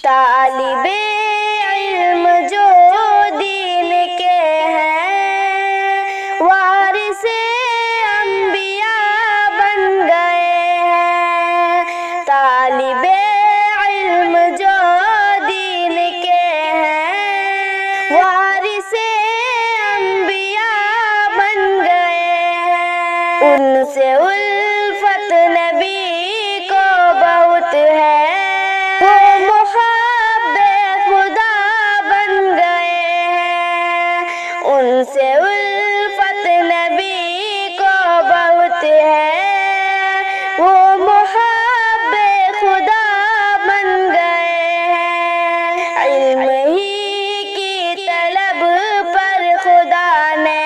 طالب علم جو دین کے ہیں وارث انبیاء بن گئے ہیں۔ طالب علم جو دین کے ہیں وارث انبیاء بن گئے ہیں۔ ان سے الفت نبی کو بہت ہے، ان سے الفت نبی کو بہت ہے، وہ محب خدا بن گئے ہیں۔ علم ہی کی طلب پر خدا نے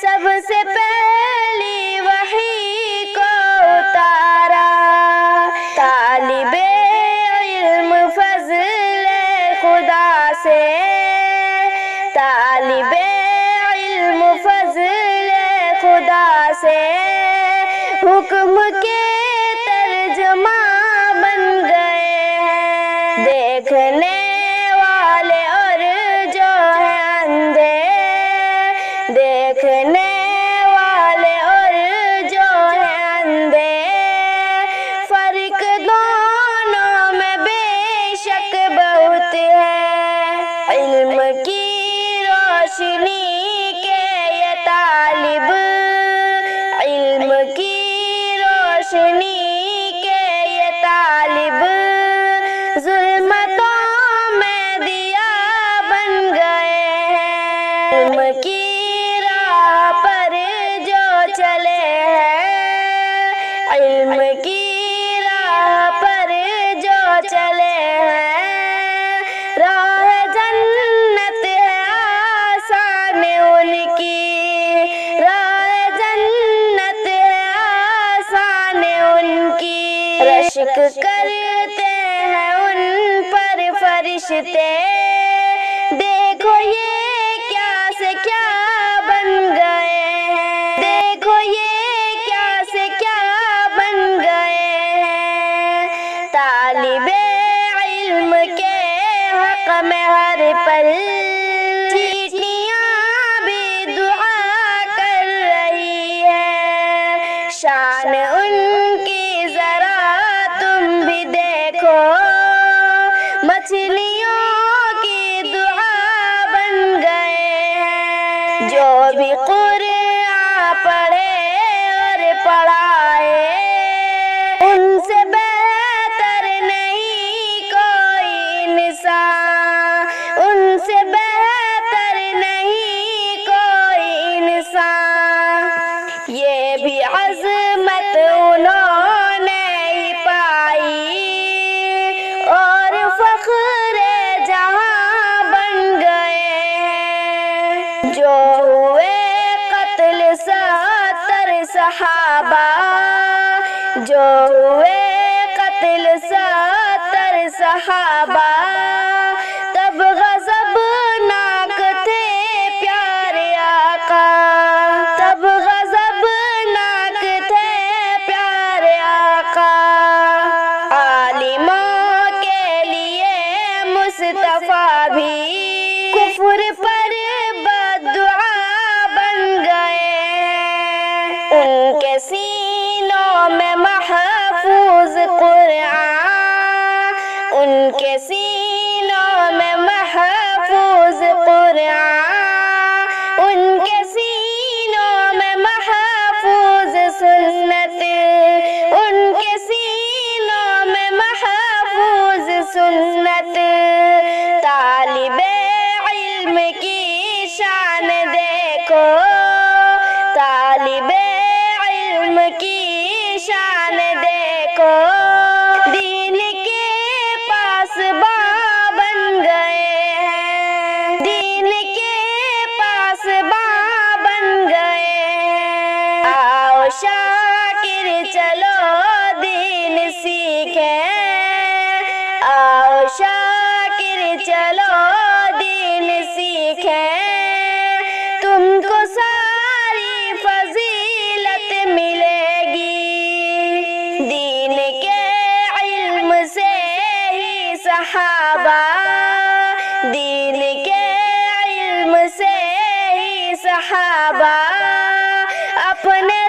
سب سے پہلی وحی کو اتارا۔ طالب علم فضل خدا سے، طالب علم فضل خدا سے حکم کے ترجمہ بن گئے ہیں۔ دیکھنے والے اور جو ہیں اندھے، دیکھنے والے اور جو ہیں اندھے، فرق دونوں میں بے شک بہت ہے۔ علم کی روشنی کے یہ طالب، علم کی روشنی کے یہ طالب، ظلمتوں میں دیا بن گئے ہیں۔ علم کی راہ پر جو چلے ہیں، علم کی راہ پر جو چلے ہیں، راہ جنت ہے آسان ان کی، راہ جنت ہے آسان ان کی۔ رشک کرتے ہیں ان پر فرشتے، دیکھو یہ کیا سے کیا بن گئے ہیں، دیکھو یہ کیا سے کیا بن گئے ہیں۔ طالب علم کے حق میں ہر پل چیٹیاں بھی دعا کر رہی ہے۔ شان ان کی ذرا تم بھی دیکھو، مچھلیوں کی دعا بن گئے ہیں۔ جو بھی قرآن پڑھے اور پڑھائے، ان سے بہتر نہیں کوئی انسان، ان سے بہتر نہیں کوئی انسان۔ یہ بھی عظمت انہوں نے ہی پائی اور فخر جہاں بن گئے ہیں۔ جو ہوئے قتل 70 صحابہ، جو ہوئے قتل 70 صحابہ، تب غضبناک تھے پیارے آقا، تب غضبناک تھے پیارے آقا۔ عالموں کے لیے مصطفیٰ بھی کفر پر بددعا بن گئے ہیں۔ ان کے سینوں میں محفوظ قرآن، ان کے سینوں میں محفوظ قرآن، ان کے سینوں میں محفوظ سنت، ان کے سینوں میں محفوظ سنت۔ طالب علم کی شان دیکھو، طالب علم کی شان دیکھو، دین کے پاسباں بن گئے ہیں، دین کے پاسباں بن گئے ہیں۔ آؤ شاکر چلو دین سیکھیں، آؤ شاکر صحابہ دین کے علم سے ہی صحابہ اپنے